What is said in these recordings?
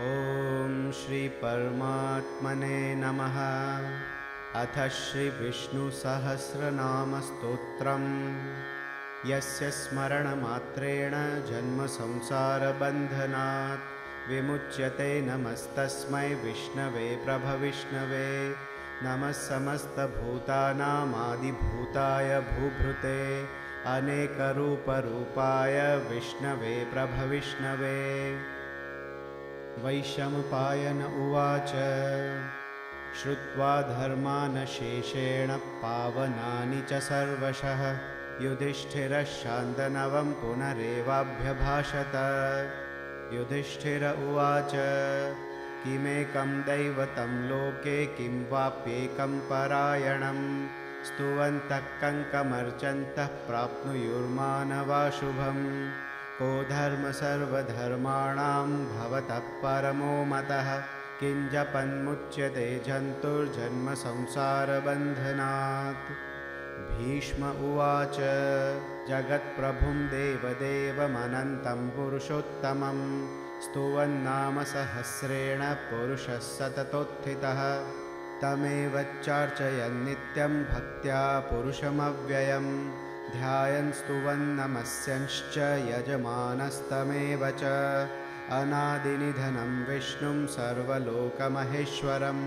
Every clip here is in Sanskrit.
ॐ श्री परमात्मने नमः। अथ श्री विष्णुसहस्रनामस्तोत्रम्। यस्य स्मरणमात्रेण जन्मसंसारबन्धनात् विमुच्यते नमस्तस्मै विष्णवे प्रभविष्णवे। नमः समस्तभूतानामादिभूताय भूभृते अनेकरूपरूपाय विष्णवे प्रभविष्णवे। वैशम्पायन उवाच श्रुत्वा धर्मानशेषेण पावनानि च सर्वशः युधिष्ठिरः शान्तनवं पुनरेवाभ्यभाषत। युधिष्ठिर उवाच किमेकं दैवतं लोके किं वाप्येकं परायणं स्तुवन्तः कङ्कमर्चन्तः प्राप्नुयुर्मानवा शुभम्। को धर्म सर्वधर्माणां भवतः परमो मतः किं जपन्मुच्यते जन्तुर्जन्मसंसारबन्धनात्। भीष्म उवाच जगत्प्रभुं देवदेवमनन्तं पुरुषोत्तमं स्तुवन्नाम सहस्रेण पुरुषः सततोत्थितः। तमेव चार्चयन् नित्यं भक्त्या पुरुषमव्ययम् ध्यायन् स्तुवन्नमस्यंश्च यजमानस्तमेव च। अनादिनिधनं विष्णुं सर्वलोकमहेश्वरं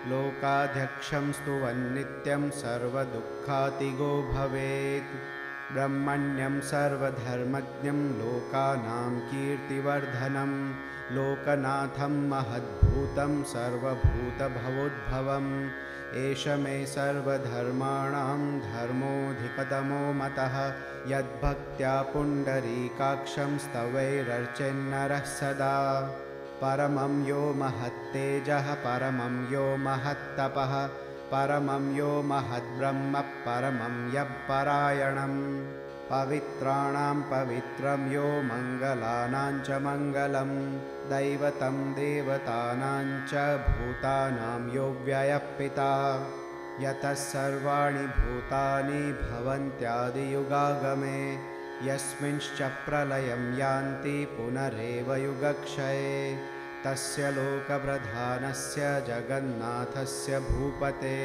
लोकाध्यक्षं स्तुवन्नित्यं सर्वदुःखातिगो भवेत्। ब्रह्मण्यं सर्वधर्मज्ञं लोकानां कीर्तिवर्धनं लोकनाथं महद्भूतं सर्वभूतभवोद्भवम्। एष मे सर्वधर्माणां धर्मोऽधिकतमो मतः यद्भक्त्या पुण्डरीकाक्षं स्तवैरर्चेन्नरः सदा। परमं यो महत्तेजः परमं यो महत्तपः परमं यो महद्ब्रह्म परमं यःपरायणम्। पवित्राणां पवित्रं यो मङ्गलानां च मङ्गलं दैवतं देवतानां च भूतानां यो व्ययः पिता। यतः सर्वाणि भूतानि भवन्त्यादियुगागमे यस्मिंश्च प्रलयं यान्ति पुनरेव युगक्षये। तस्य लोकप्रधानस्य जगन्नाथस्य भूपते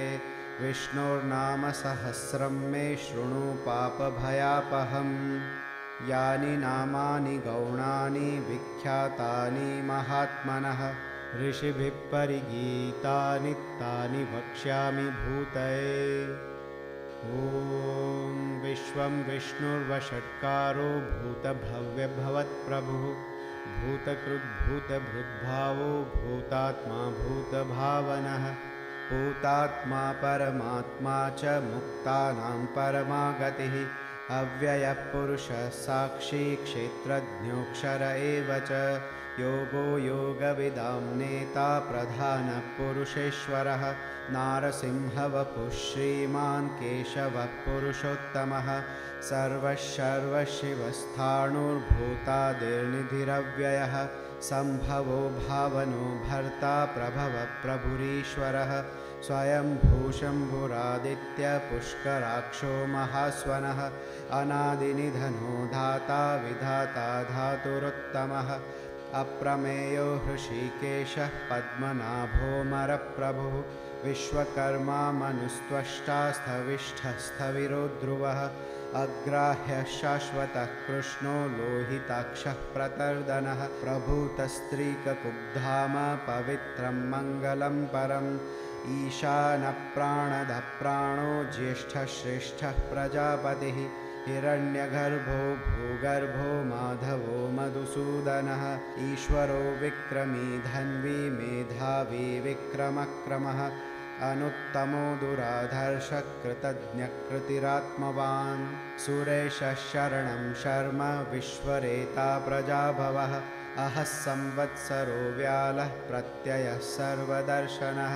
विष्णोर्नाम सहस्रं मे शृणु पापभयापहम्। यानि नामानि गौणानि विख्यातानि महात्मनः ऋषिभिः परिगीतानि तानि वक्ष्यामि भूतये। ॐ विश्वं विष्णुर्वषट्कारो भूतभव्यभवत्प्रभुः भूतकृद्भूतभृद्भावो भूतात्मा भूतभावनः भूतात्मा परमात्मा च मुक्तानां परमागतिः अव्ययः पुरुषः साक्षी क्षेत्रज्ञोऽक्षर एव च। योगो योगविदां नेता प्रधानः पुरुषेश्वरः नारसिंहवपुः श्रीमान् केशवः पुरुषोत्तमः सर्वशर्वशिवस्थाणुर्भूतादिर्निधिरव्ययः सम्भवो भावनो भर्ता प्रभवः प्रभुरीश्वरः स्वयंभूशम्भुरादित्य पुष्कराक्षो महास्वनः अनादिनिधनो धाता विधाता धातुरुत्तमः अप्रमेयो हृषीकेशः पद्मनाभोऽमरप्रभुः विश्वकर्मा मनुस्त्वष्टा स्थविष्ठः स्थविरो ध्रुवः अग्राह्यः शाश्वतः कृष्णो लोहिताक्षः प्रतर्दनः प्रभूतस्त्रीककुब्धाम पवित्रं मङ्गलं परम् ईशानप्राणदः प्राणो ज्येष्ठः श्रेष्ठः प्रजापतिः हिरण्यगर्भो भूगर्भो माधवो मधुसूदनः ईश्वरो विक्रमी धन्वी मेधावी विक्रमक्रमः अनुत्तमो दुराधर्षः कृतज्ञकृतिरात्मवान् सुरेशः शरणं शर्म विश्वरेता प्रजाभवः अहः संवत्सरो व्यालः प्रत्ययः सर्वदर्शनः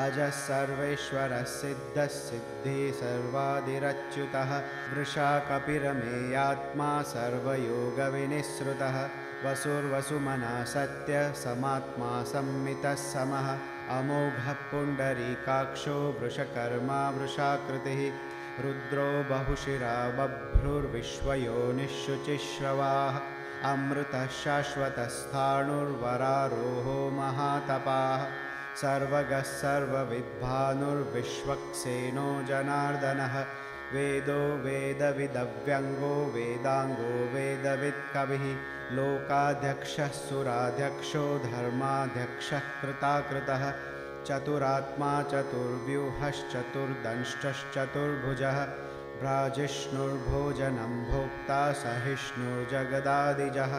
अजः सर्वेश्वरः सिद्धः सिद्धिः सर्वादिरच्युतः वृषा कपिरमेयात्मा सर्वयोगविनिःसृतः वसुर्वसुमना सत्य समात्मा सम्मितः समः अमोघः पुण्डरीकाक्षो वृषकर्मा वृषाकृतिः रुद्रो बहुशिरा बभ्रुर्विश्वयोनिः शुचिश्रवाः अमृतः शाश्वतस्थाणुर्वरारोहो महातपाः सर्वगः सर्वविद्भानुर्विश्वक्सेनो जनार्दनः वेदो वेदविदव्यङ्गो वेदाङ्गो वेदवित्कविः लोकाध्यक्षः सुराध्यक्षो धर्माध्यक्षः कृताकृतः चतुरात्मा चतुर्व्यूहश्चतुर्दंष्टश्चतुर्भुजः भ्राजिष्णुर्भोजनं भोक्ता सहिष्णुर्जगदादिजः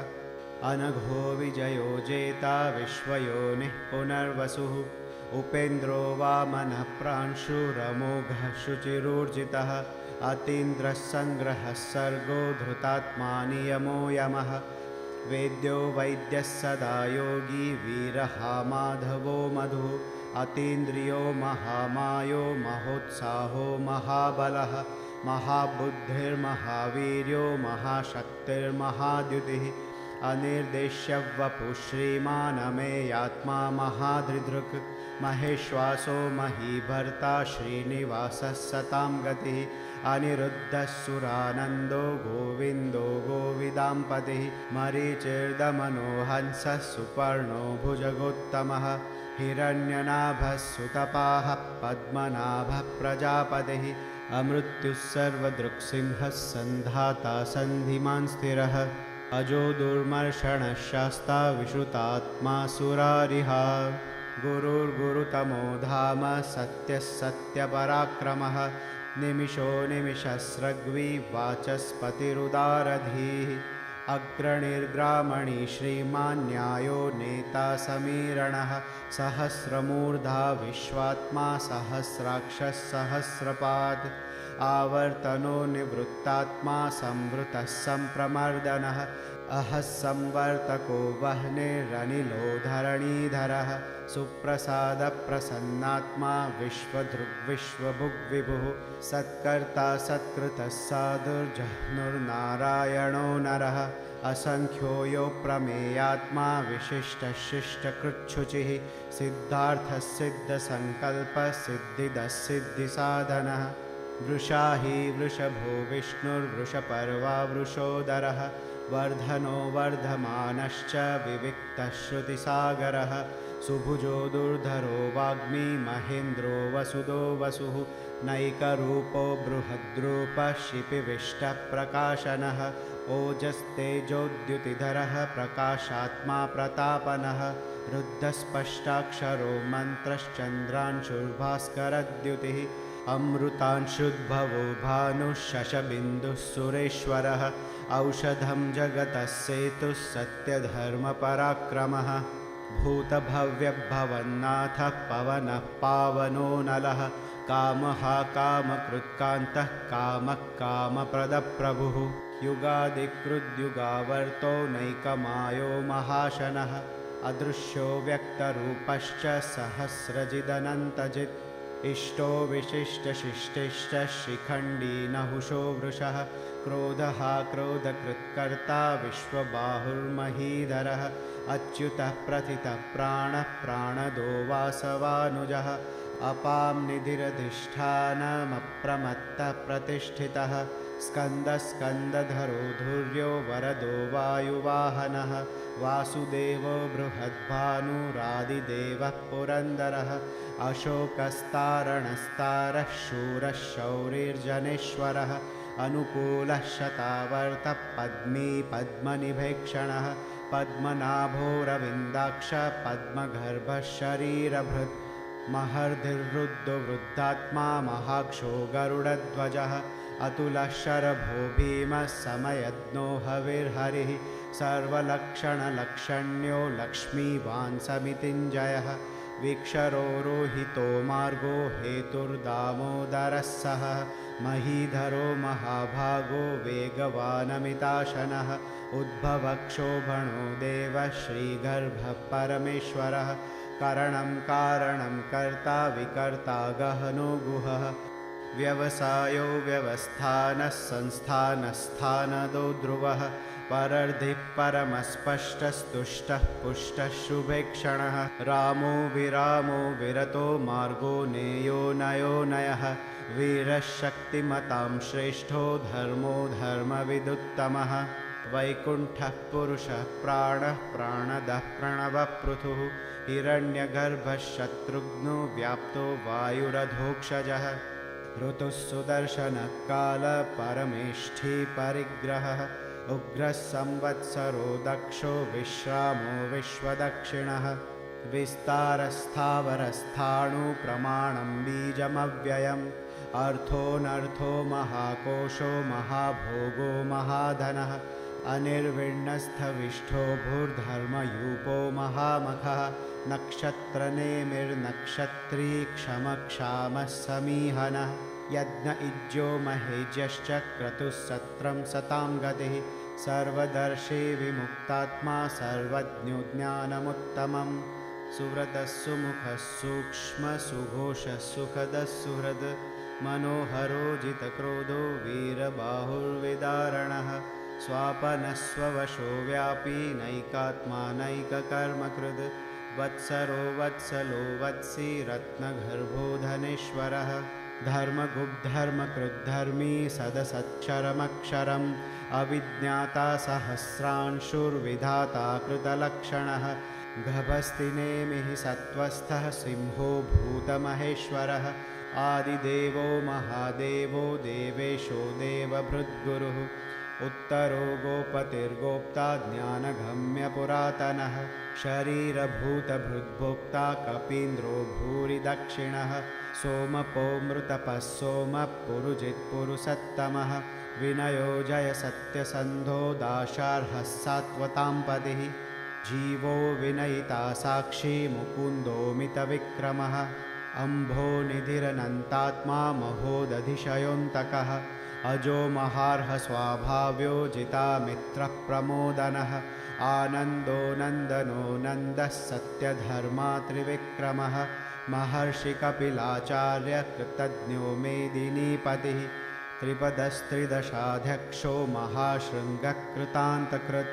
अनघो विजयो जेता विश्वयोनिः पुनर्वसुः उपेन्द्रो वामनः प्रांशुरमोघः शुचिरूर्जितः अतीन्द्रः सङ्ग्रहः सर्गो धृतात्मा नियमो यमः वेद्यो वैद्यः सदा योगी वीरः माधवो मधुः अतीन्द्रियो महामायो महोत्साहो महाबलः महाबुद्धिर्महावीर्यो महाशक्तिर्महाद्युतिः अनिर्देश्यवपुः श्रीमान् अमेयात्मा महाधृधृक् महेश्वासो महीभर्ता श्रीनिवासः सतां गतिः अनिरुद्धः सुरानन्दो गोविन्दो गोविदाम्पतिः मरीचिर्दमनो हंसः सुपर्णो भुजगोत्तमः हिरण्यनाभः सुतपाः पद्मनाभः प्रजापतिः अमृत्युः सर्वदृक्सिंहः सन्धाता सन्धिमान् स्थिरः अजो दुर्मर्षणः शास्ता विश्रुतात्मा सुरारिहा गुरुर्गुरुतमो धाम सत्यः सत्यपराक्रमः निमिषो निमिषस्रग्वी वाचस्पतिरुदारधीः अग्रणिर्ग्रामणी श्रीमान् न्यायो नेता समीरणः सहस्रमूर्धा विश्वात्मा सहस्राक्षः सहस्रपात् आवर्तनो निवृत्तात्मा संवृतः सम्प्रमर्दनः अहः संवर्तको वह्निरनिलो धरणीधरः सुप्रसादप्रसन्नात्मा विश्वधृग्विश्वभुग्विभुः सत्कर्ता सत्कृतः साधुर्जह्नुर्नारायणो नरः असंख्यो यो प्रमेयात्मा विशिष्टः शिष्टकृच्छुचिः सिद्धार्थः सिद्धसङ्कल्पः सिद्धिदः सिद्धिसाधनः वृषा हि वृषभो विष्णुर्वृषपर्वा वृषोदरः वर्धनो वर्धमानश्च विविक्तः श्रुतिसागरः सुभुजो दुर्धरो वाग्मी महेन्द्रो वसुदो वसुः नैकरूपो बृहद्रूपः शिपिविष्टः प्रकाशनः ओजस्तेजोद्युतिधरः प्रकाशात्मा प्रतापनः रुद्धस्पष्टाक्षरो मन्त्रश्चन्द्रांशुर्भास्करद्युतिः अमृतांशुद्भवो भानुः शशबिन्दुः सुरेश्वरः औषधं जगतः सेतुः सत्यधर्मपराक्रमः भूतभव्यभवन्नाथः पवनः पावनो नलः कामः कामकृत्कान्तः कामः कामप्रदप्रभुः युगादिकृद्युगावर्तो नैकमायो महाशनः अदृश्यो व्यक्तरूपश्च सहस्रजिदनन्तजित् इष्टो विशिष्टशिष्टिश्च शिखण्डी नहुषो वृषः क्रोधः क्रोधकृत्कर्ता विश्वबाहुर्महीधरः अच्युतः प्रथितः प्राणः प्राणदो वासवानुजः अपां निधिरधिष्ठानमप्रमत्तः प्रतिष्ठितः स्कन्दस्कन्दधरो धुर्यो वरदो वायुवाहनः वासुदेवो बृहद्भानुरादिदेवः पुरन्दरः अशोकस्तारणस्तारः शूरः शौरिर्जनेश्वरः अनुकूलः शतावर्तः पद्मी पद्मनिभेक्षणः पद्मनाभोरविन्दाक्ष पद्मगर्भः शरीरभृत् महर्धिर्रुद्धो वृद्धात्मा महाक्षो गरुडध्वजः अतुलः शरभो भीमः समयज्ञो हविर्हरिः सर्वलक्षणलक्षण्यो लक्ष्मीवान् समितिञ्जयः वीक्षरो रोहितो मार्गो हेतुर्दामोदरः सः महीधरो महाभागो वेगवानमिताशनः उद्भवक्षोभणो देवः श्रीगर्भः परमेश्वरः करणं कारणं कर्ता विकर्ता गहनो गुहः व्यवसायो व्यवस्थानः संस्थानस्थानदो ध्रुवः परर्धिः परमस्पष्टस्तुष्टः पुष्टः शुभेक्षणः रामो विरामो विरतो मार्गो नेयो नयो नयः वीरः शक्तिमतां श्रेष्ठो धर्मो धर्मविदुत्तमः वैकुण्ठः पुरुषः प्राणः प्राणदः प्रणवपृथुः हिरण्यगर्भः शत्रुघ्नो व्याप्तो वायुरधोक्षजः ऋतुः सुदर्शनः कालः परमेष्ठी परिग्रहः उग्रः संवत्सरो दक्षो विश्रामो विश्वदक्षिणः विस्तारस्थावरस्थाणु प्रमाणं बीजमव्ययम् अर्थोऽनर्थो महाकोशो महाभोगो महाधनः अनिर्विण्णस्थविष्ठो भूर्धर्मयूपो महामखः नक्षत्रनेमिर्नक्षत्री क्षमक्षामः समीहनः यज्ञ इज्यो महेज्यश्च क्रतुः सत्रं सतां गतिः सर्वदर्शी विमुक्तात्मा सर्वज्ञो ज्ञानमुत्तमम् सुव्रतः सुमुखः सूक्ष्मः सुघोषः सुखदः सुहृद् मनोहरो जितक्रोधो वीरबाहुर्विदारणः स्वापनस्ववशो व्यापी नैकात्मा नैककर्मकृद् वत्सरो वत्सलो वत्सी रत्नगर्भो धनेश्वरः धर्मगुब्धर्मकृद्धर्मी सदसच्छरमक्षरम् अविज्ञाता सहस्रांशुर्विधाता कृतलक्षणः गभस्तिनेमिः सत्त्वस्थः सिंहो भूतमहेश्वरः आदिदेवो महादेवो देवेशो देवभृद्गुरुः उत्तरो गोपतिर्गोप्ता ज्ञानगम्यपुरातनः शरीरभूतभृद्भोक्ता कपीन्द्रो भूरि दक्षिणः सोमपो मृतपः सोमः पुरुजित्पुरुषत्तमः विनयो जय सत्यसन्धो दाशार्हः सात्वतां पतिः जीवो विनयिता साक्षी मुकुन्दोमितविक्रमः अम्भो निधिरनन्तात्मा महोदधिशयोऽन्तकः अजो महार्ह स्वाभाव्यो जितामित्रप्रमोदनः आनन्दो नन्दनो नन्दः सत्यधर्मा त्रिविक्रमः महर्षिकपिलाचार्य कृतज्ञो मेदिनीपतिः त्रिपदस्त्रिदशाध्यक्षो महाशृङ्गः कृतान्तकृत्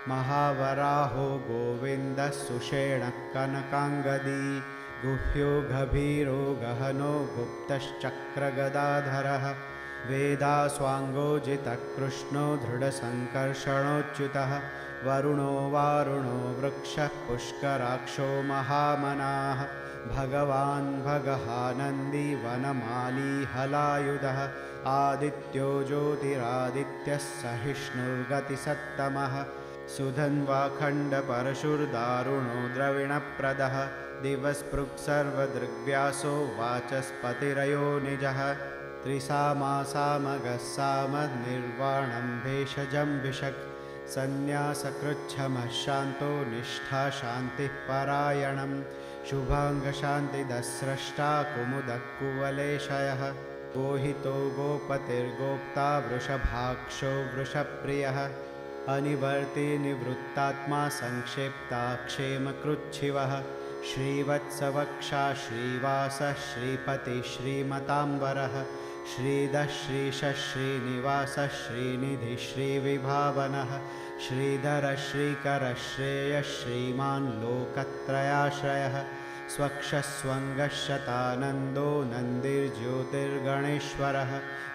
महावराहो गोविन्दः सुषेणः कनकाङ्गदी गुह्यो गभीरो गहनो गुप्तश्चक्रगदाधरः वेदास्वाङ्गो जितकृष्णो दृढसङ्कर्षणोच्युतः वरुणो वारुणो वृक्षः पुष्कराक्षो महामनाः भगवान् भगहानन्दी वनमाली हलायुधः आदित्यो ज्योतिरादित्यः सहिष्णुर्गतिसत्तमः सुधन्वाखण्डपरशुर्दारुणो द्रविणप्रदः दिवस्पृक्सर्वदृग्व्यासो वाचस्पतिरयो निजः त्रिसामासामगः सामनिर्वाणं भेषजं विशक् सन्न्यासकृच्छमः शान्तो निष्ठा शान्तिः परायणं शुभाङ्गशान्तिदस्रष्टा कुमुदः कुवलेशयः गोहितो गोपतिर्गोप्ता वृषभाक्षो वृषप्रियः अनिवर्ति निवृत्तात्मा संक्षेप्ता क्षेमकृच्छिवः श्रीवत्सवक्षा श्रीवासः श्रीपतिः श्रीमताम्बरः श्रीधः श्रीशः श्रीनिवासः श्रीनिधिः श्रीविभावनः श्रीधरः श्रीकरः श्रेयः श्रीमान् लोकत्रयाश्रयः स्वक्षस्वङ्गः शतानन्दो नन्दिर्ज्योतिर्गणेश्वरः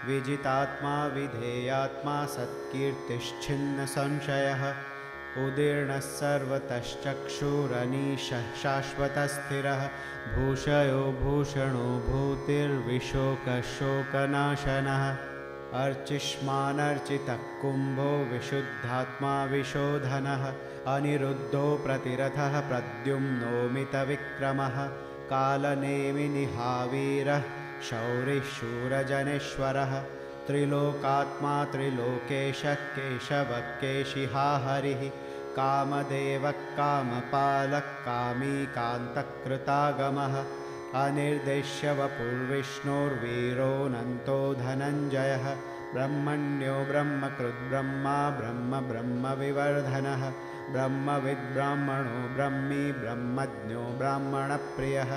विजितात्मा विधेयात्मा सत्कीर्तिश्छिन्नसंशयः उदीर्णः सर्वतश्चक्षुरनीशः शाश्वतस्थिरः भूषयो भूषणो भूतिर्विशोकशोकनाशनः अर्चिष्मानर्चितः कुम्भो विशुद्धात्मा विशोधनः अनिरुद्धो प्रतिरथः प्रद्युम्नोमितविक्रमः कालनेमिनिहावीरः शौरिः शूरजनेश्वरः त्रिलोकात्मा त्रिलोकेशः केशवः केशिहा हरिः कामदेवः कामपालः कामी कान्तकृतागमः अनिर्देश्य वपुर्विष्णोर्वीरोऽनन्तो धनञ्जयः ब्रह्मण्यो ब्रह्मकृद्ब्रह्मा ब्रह्म ब्रह्मविवर्धनः ब्रह्मविद्ब्राह्मणो ब्रह्मी ब्रह्मज्ञो ब्राह्मणप्रियः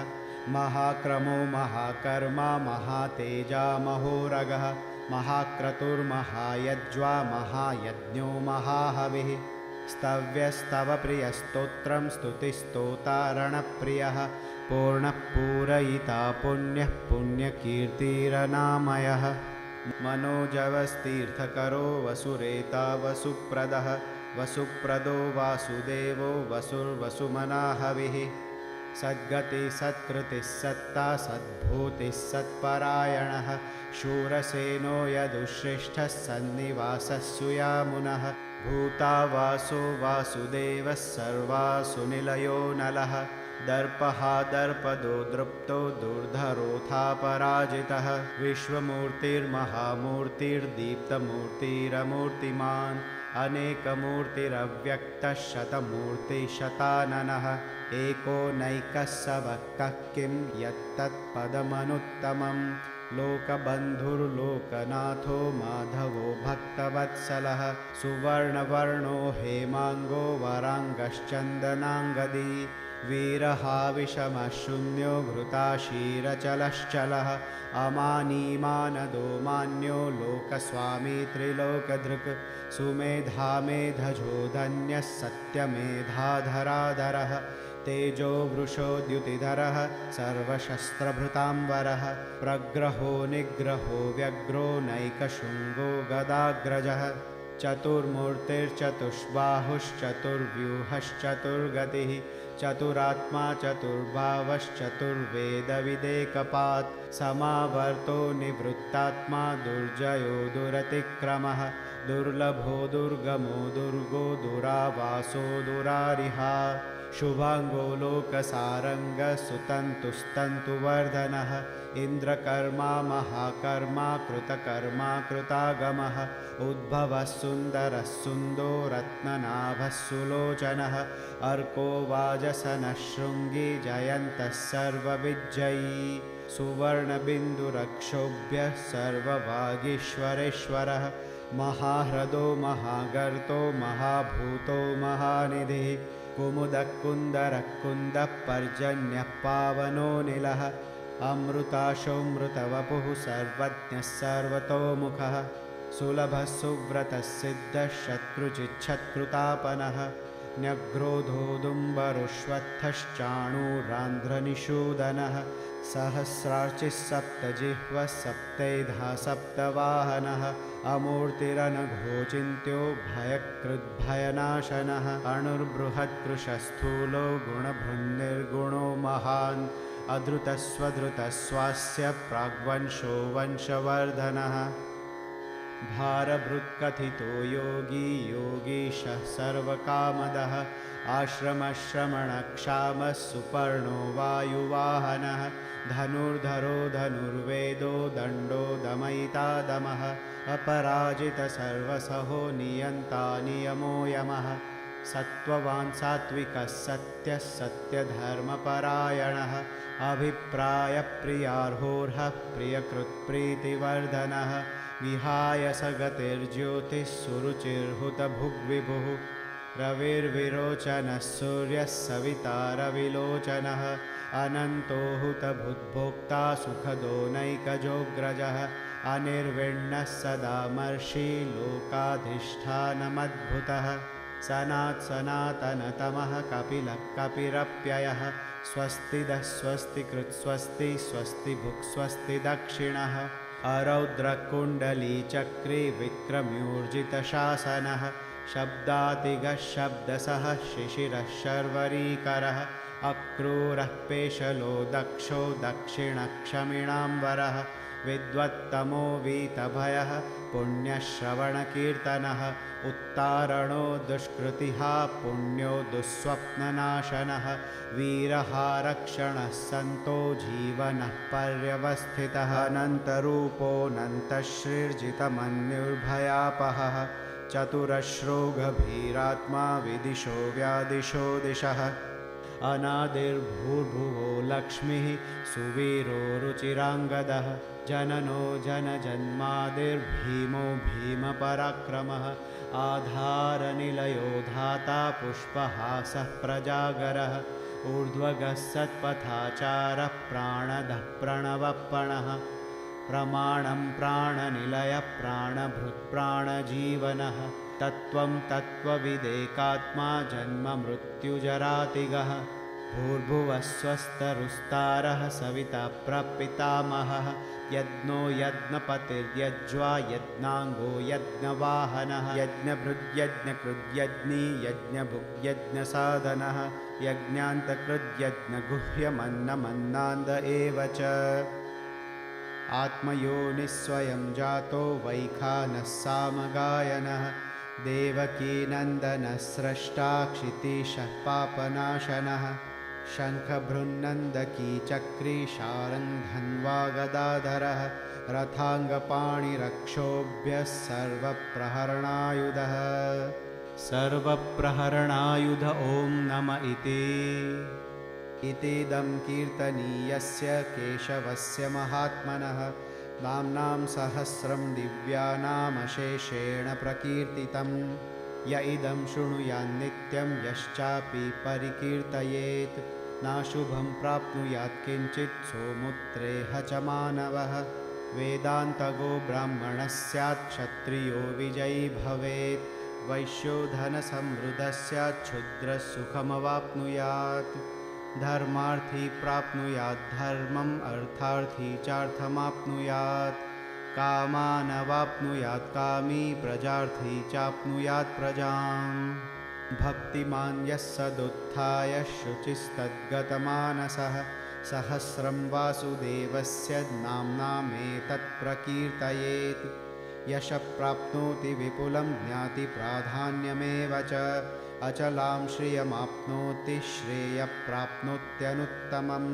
महाक्रमो महाकर्मा महातेजा महोरगः महाक्रतुर्महायज्वा महायज्ञो महाहविः स्तव्यस्तवप्रियस्तोत्रं स्तुतिस्तोतारणप्रियः पूर्णः पूरयिता पुण्यः पुण्यकीर्तिरनामयः मनोजवस्तीर्थकरो वसुरेता वसुप्रदः वसुप्रदो वासुदेवो वसुर्वसुमना हविः सद्गतिः सत्कृतिः सत्ता सद्भूतिः सत्परायणः शूरसेनो यदुश्रेष्ठः सन्निवासः सुयामुनः भूता वासो वासुदेवः सर्वासु निलयो नलः दर्पः दर्पदो दृप्तो दुर्धरोऽथापराजितः विश्वमूर्तिर्महामूर्तिर्दीप्तमूर्तिरमूर्तिमान् अनेकमूर्तिरव्यक्तः शतमूर्तिशताननः एको नैकः सबक्कः किं यत्तत्पदमनुत्तमं लोकबन्धुर्लोकनाथो माधवो भक्तवत्सलः सुवर्णवर्णो हेमाङ्गो वराङ्गश्चन्दनाङ्गदी वीरहाविषमशून्यो घृताशीरचलश्चलः अमानीमानदो मान्यो लोकस्वामी त्रिलोकधृक् सुमेधामेधजो धन्यः सत्यमेधाधराधरः तेजो वृषोद्युतिधरः सर्वशस्त्रभृताम्बरः प्रग्रहो निग्रहो व्यग्रो नैकशृङ्गो गदाग्रजः चतुर्मूर्तिश्चतुष्बाहुश्चतुर्व्यूहश्चतुर्गतिः चतुरात्मा चतुर्भावश्चतुर्वेदविदेकपात् समावर्तो निवृत्तात्मा दुर्जयो दुरतिक्रमः दुर्लभो दुर्गमो दुर्गो दुरावासो दुरारिहा शुभाङ्गो लोकसारङ्गसुतन्तुस्तन्तुवर्धनः इन्द्रकर्मा महाकर्मा कृतकर्मा कृतागमः उद्भवः सुन्दरः सुन्दो रत्ननाभः सुलोचनः अर्को वाजसनः शृङ्गी जयन्तः सर्वविजयी सुवर्णबिन्दुरक्षोभ्यः सर्ववागीश्वरेश्वरः महाह्रदो महागर्तो महाभूतो महानिधिः कुमुदः कुन्दरः कुन्दः पर्जन्यः पावनो निलः अमृताशोऽमृतवपुः सर्वज्ञः सर्वतोमुखः सुलभः सुव्रतः सिद्धः शत्रुचिच्छत्रुतापनः न्यग्रोधोदुम्बरुष्वत्थश्चाणूरान्ध्रनिषूदनः सहस्रार्चिः सप्तजिह्वः सप्तैधा सप्तवाहनः अमूर्तिरनघोचिन्त्यो भयकृद्भयनाशनः अणुर्बृहत्कृशस्थूलो गुणभृन्निर्गुणो महान् अधृतस्वधृतस्वास्य प्राग्वंशो वंशवर्धनः भारभृत्कथितो योगी योगीशः सर्वकामदः आश्रमश्रमणक्षामः सुपर्णो वायुवाहनः धनुर्धरो धनुर्वेदो दण्डो दमयिता दमः अपराजितसर्वसहो नियन्ता नियमो यमः सत्त्ववान् सात्विकः सत्यः सत्यधर्मपरायणः अभिप्रायप्रियार्होर्हः प्रियकृत्प्रीतिवर्धनः विहाय स गतिर्ज्योतिः सुरुचिर्हुतभुग्विभुः रविर्विरोचनः सूर्यः सविता रविलोचनः अनन्तो हुतभुद्भोक्ता सुखदो नैकजोऽग्रजः अनिर्विण्णः सदामर्षि लोकाधिष्ठानमद्भुतः सनातनतमः कपिलः कपिरप्ययः स्वस्तिदः स्वस्तिकृत् स्वस्ति स्वस्तिभुक् स्वस्ति दक्षिणः अरौद्रकुण्डलीचक्री विक्रम्यूर्जितशासनः शब्दातिगः शब्दसः शिशिरः शर्वरीकरः अक्रूरः पेशलो दक्षो दक्षिणक्षमिणाम्बरः विद्वत्तमो वीतभयः पुण्यश्रवणकीर्तनः उत्तारणो दुष्कृतिः पुण्यो दुःस्वप्ननाशनः वीरहारक्षणः सन्तो जीवनः पर्यवस्थितः अनन्तरूपोऽनन्तश्रीर्जितमन्युर्भयापहः चतुरश्रो गभीरात्मा विदिशो व्यादिशो दिशः अनादिर्भूर्भुवो लक्ष्मीः सुवीरो रुचिराङ्गदः जननो जनजन्मादिर्भीमो भीमपराक्रमः आधारनिलयो धाता पुष्पहासः प्रजागरः ऊर्ध्वगः सत्पथाचारः प्राणदः प्रणवप्पणः प्रमाणं प्राणनिलयः प्राणभृत्प्राणजीवनः तत्त्वं तत्त्वविदेकात्मा जन्ममृत्युजरातिगः भूर्भुवस्वस्तरुस्तारः सविता प्रपितामहः यज्ञो यज्ञपतिर्यज्वा यज्ञाङ्गो यज्ञवाहनः यज्ञभृद्यज्ञकृद्यज्ञी यज्ञभुग्यज्ञसाधनः यज्ञान्तकृद्यज्ञगुह्यमन्नमन्नान्द एव च आत्मयोनिस्वयं जातो वैखानः सामगायनः देवकीनन्दनस्रष्टा क्षितीशः पापनाशनः शङ्खभृन्नन्दकी चक्री शारङ्गधन्वा गदाधरः रथाङ्गपाणिरक्षोभ्यः सर्वप्रहरणायुधः सर्वप्रहरणायुध ॐ नम इतीदं कीर्तनीयस्य केशवस्य महात्मनः नाम्नां सहस्रं दिव्यानामशेषेण प्रकीर्तितं य इदं शृणुयान्नित्यं यश्चापि परिकीर्तयेत् नाशुभं प्राप्नुयात् किञ्चित् सोमुत्रेह च मानवः वेदान्तगो ब्राह्मणः स्यात् क्षत्रियो विजयी भवेत् वैश्यो धनसमृद्धः स्यात् क्षुद्रः सुखमवाप्नुयात् धर्मार्थी प्राप्नुयात् धर्मम् अर्थार्थी चार्थमाप्नुयात् कामानवाप्नुयात् कामी प्रजार्थी चाप्नुयात् प्रजाम् भक्तिमान् यः सदुत्थाय शुचिस्तद्गतमानसः सहस्रं वासुदेवस्य नाम्नामेतत् प्रकीर्तयेत् यशः प्राप्नोति विपुलं ज्ञातिप्राधान्यमेव च अचलां श्रियमाप्नोति श्रेयप्राप्नोत्यनुत्तमं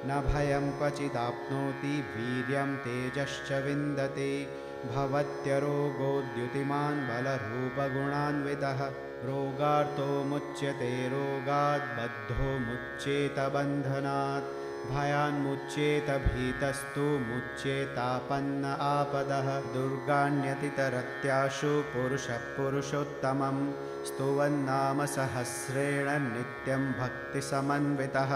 न भयं क्वचिदाप्नोति वीर्यं तेजश्च विन्दति भवत्यरोगोद्युतिमान् बलरूपगुणान्वितः रोगार्तो मुच्यते रोगात् बद्धो मुच्येत बन्धनात् भयान्मुच्येत भीतस्तु मुच्येतापन्न आपदः दुर्गाण्यतितरत्याशु पुरुषः पुरुषोत्तमं स्तुवन्नाम सहस्रेण नित्यं भक्तिसमन्वितः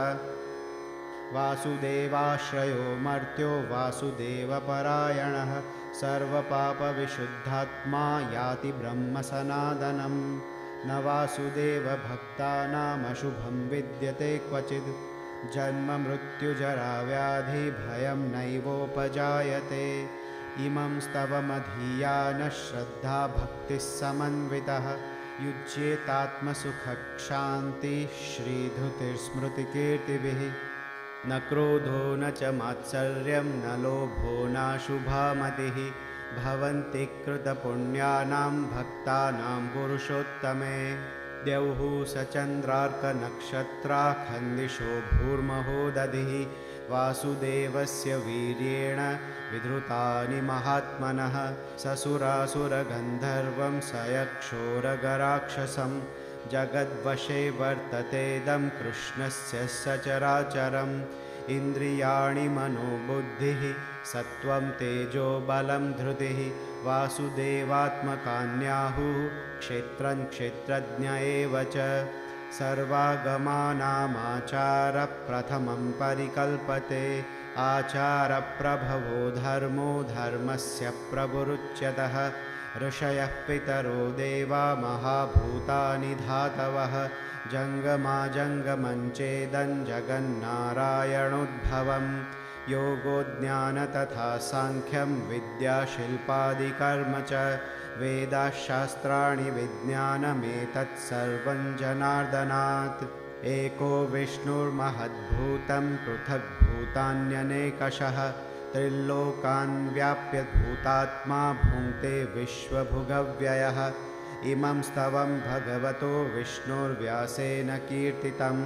वासुदेवाश्रयो मर्त्यो वासुदेवपरायणः सर्वपापविशुद्धात्मा याति ब्रह्मसनातनं न वासुदेवभक्तानामशुभं विद्यते क्वचित् जन्म मृत्युजराव्याधि भयं नैवोपजायते इमं स्तवमधीया न श्रद्धा भक्तिः समन्वितः युज्येतात्मसुखक्षान्तिः श्रीधृतिर्स्मृतिकीर्तिभिः न क्रोधो न च मात्सर्यं न लोभो नाशुभा मतिः भवन्ति कृतपुण्यानां भक्तानां पुरुषोत्तमे द्यौः सचन्द्रार्कनक्षत्राखन्दिशो भूर्महो दधिः वासुदेवस्य वीर्येण विधृतानि महात्मनः ससुरासुरगन्धर्वं स यक्षोरगराक्षसं जगद्वशे वर्ततेदं कृष्णस्य सचराचरम् इन्द्रियाणि मनोबुद्धिः सत्त्वं तेजो बलं धृतिः वासुदेवात्मकान्याहुः क्षेत्रं क्षेत्रज्ञ एव च सर्वागमानामाचारप्रथमं परिकल्पते आचारप्रभवो धर्मो धर्मस्य प्रभुरुच्यतः ऋषयः पितरो देवा महाभूतानि धातवः जङ्गमाजङ्गमञ्चेदं जगन्नारायणोद्भवं योगो ज्ञान तथा साङ्ख्यं विद्याशिल्पादिकर्म च वेदाशास्त्राणि विज्ञानमेतत्सर्वं जनार्दनात् एको विष्णुर्महद्भूतं पृथग्भूतान्यनेकशः त्रिलोकान् व्याप्य भूतात्मा भुङ्क्ते विश्वभुगव्ययः इमं स्तवं भगवतो विष्णुर्व्यासेन कीर्तितं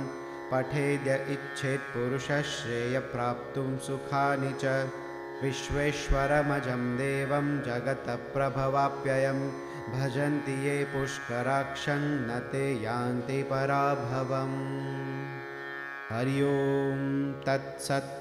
पठेद्य इच्छेत् पुरुषः श्रेयप्राप्तुं सुखानि च विश्वेश्वरमजं देवं जगतः प्रभवाप्ययं भजन्ति ये पुष्कराक्षं न ते यान्ति पराभवम् हरि ओं तत्सत्।